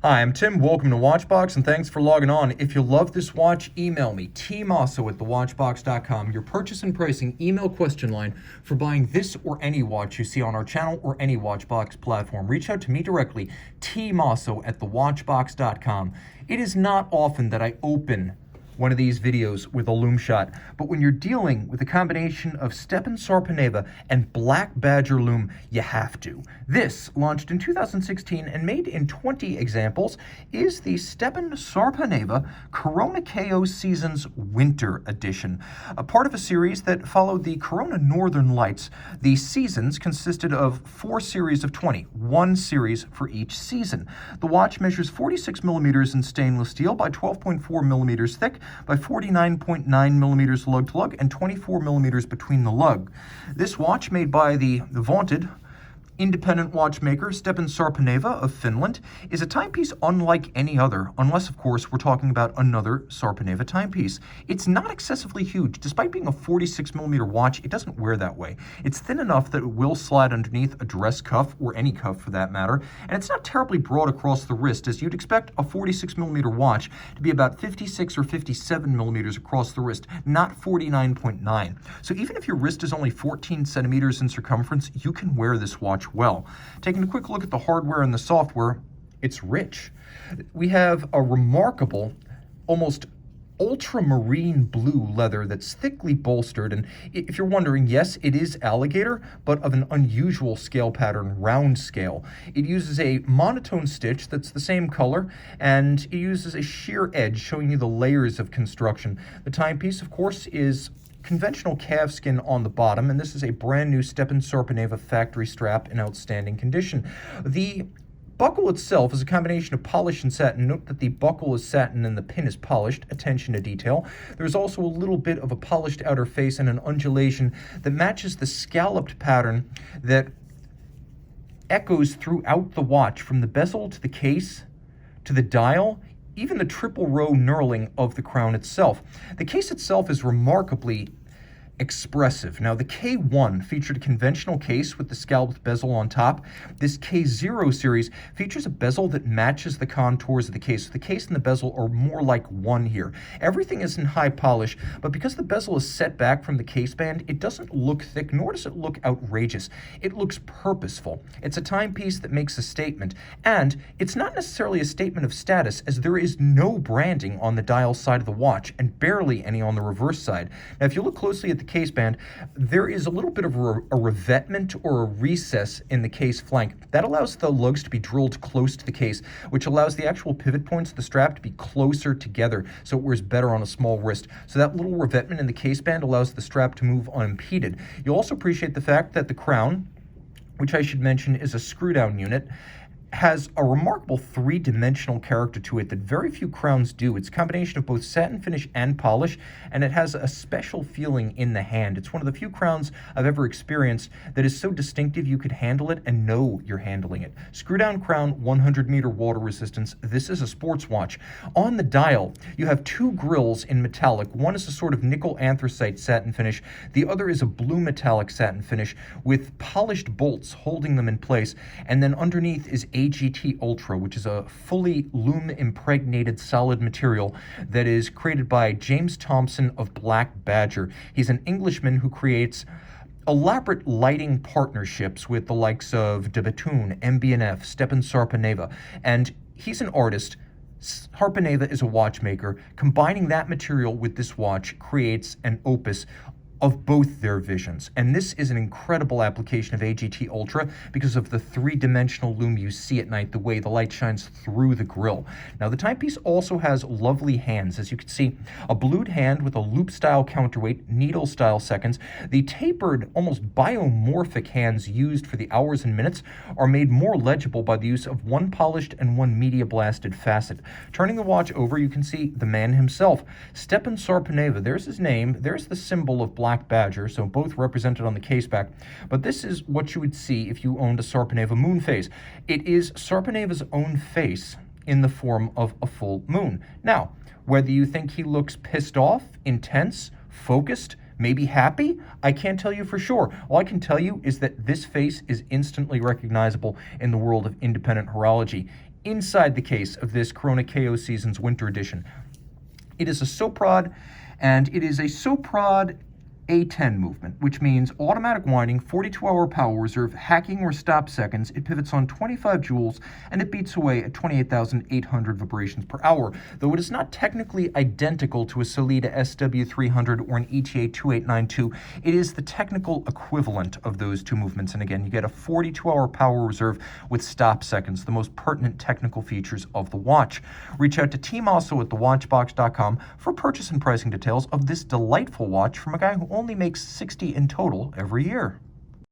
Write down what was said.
Hi, I'm Tim. Welcome to Watchbox, and thanks for logging on. If you love this watch, email me, tmosso at thewatchbox.com, your purchase and pricing email question line for buying this or any watch you see on our channel or any Watchbox platform. Reach out to me directly, tmosso at thewatchbox.com. It is not often that I open one of these videos with a loom shot, but when you're dealing with a combination of Stepan Sarpaneva and Black Badger loom, you have to. This, launched in 2016 and made in 20 examples, is the Stepan Sarpaneva Korona K0 Seasons Winter Edition, a part of a series that followed the Korona Northern Lights. The seasons consisted of 4 series of 20, one series for each season. The watch measures 46 millimeters in stainless steel by 12.4 millimeters thick, by 49.9 millimeters lug-to-lug and 24 millimeters between the lug. This watch, made by the vaunted independent watchmaker Stepan Sarpaneva of Finland, is a timepiece unlike any other, unless, of course, we're talking about another Sarpaneva timepiece. It's not excessively huge. Despite being a 46mm watch, it doesn't wear that way. It's thin enough that it will slide underneath a dress cuff, or any cuff for that matter, and it's not terribly broad across the wrist, as you'd expect a 46mm watch to be about 56 or 57 millimeters across the wrist, not 49.9. So even if your wrist is only 14 centimeters in circumference, you can wear this watch well. Taking a quick look at the hardware and the software, it's rich. We have a remarkable, almost ultramarine blue leather that's thickly bolstered, and if you're wondering, yes, it is alligator, but of an unusual scale pattern, round scale. It uses a monotone stitch that's the same color, and it uses a sheer edge showing you the layers of construction. The timepiece, of course, is conventional calfskin on the bottom, and this is a brand new Stepan Sarpaneva factory strap in outstanding condition. The buckle itself is a combination of polish and satin. Note that the buckle is satin and the pin is polished. Attention to detail. There's also a little bit of a polished outer face and an undulation that matches the scalloped pattern that echoes throughout the watch, from the bezel to the case to the dial, even the triple row knurling of the crown itself. The case itself is remarkably expressive. Now, the K1 featured a conventional case with the scalloped bezel on top. This K0 series features a bezel that matches the contours of the case. So the case and the bezel are more like one here. Everything is in high polish, but because the bezel is set back from the case band, it doesn't look thick, nor does it look outrageous. It looks purposeful. It's a timepiece that makes a statement, and it's not necessarily a statement of status, as there is no branding on the dial side of the watch, and barely any on the reverse side. Now, if you look closely at the case band, there is a little bit of a revetment or a recess in the case flank. That allows the lugs to be drilled close to the case, which allows the actual pivot points of the strap to be closer together, so it wears better on a small wrist. So that little revetment in the case band allows the strap to move unimpeded. You'll also appreciate the fact that the crown, which I should mention is a screw-down unit, has a remarkable three-dimensional character to it that very few crowns do. It's a combination of both satin finish and polish, and it has a special feeling in the hand. It's one of the few crowns I've ever experienced that is so distinctive you could handle it and know you're handling it. Screw-down crown, 100-meter water resistance. This is a sports watch. On the dial, you have 2 grills in metallic. One is a sort of nickel anthracite satin finish. The other is a blue metallic satin finish with polished bolts holding them in place, and then underneath is AGT Ultra, which is a fully loom-impregnated solid material that is created by James Thompson of Black Badger. He's an Englishman who creates elaborate lighting partnerships with the likes of de Bethune, MB&F, Stepan Sarpaneva, and he's an artist. Sarpaneva is a watchmaker. Combining that material with this watch creates an opus of both their visions. And this is an incredible application of AGT Ultra because of the three-dimensional loom you see at night, the way the light shines through the grill. Now, the timepiece also has lovely hands. As you can see, a blued hand with a loop-style counterweight, needle-style seconds. The tapered, almost biomorphic hands used for the hours and minutes are made more legible by the use of one polished and one media-blasted facet. Turning the watch over, you can see the man himself, Stepan Sarpaneva. There's his name, there's the symbol of Black Badger, so both represented on the case back. But this is what you would see if you owned a Sarpaneva moon phase. It is Sarpaneva's own face in the form of a full moon. Now, whether you think he looks pissed off, intense, focused, maybe happy, I can't tell you for sure. All I can tell you is that this face is instantly recognizable in the world of independent horology. inside the case of this Korona K0 Seasons Winter Edition. It is a soap rod, and it is a soap rod A10 movement, which means automatic winding, 42-hour power reserve, hacking or stop seconds. It pivots on 25 joules, and it beats away at 28,800 vibrations per hour. Though it is not technically identical to a Sellita SW300 or an ETA 2892, it is the technical equivalent of those two movements. And again, you get a 42-hour power reserve with stop seconds, the most pertinent technical features of the watch. Reach out to Tim Mosso at thewatchbox.com for purchase and pricing details of this delightful watch from a guy who only makes 60 in total every year.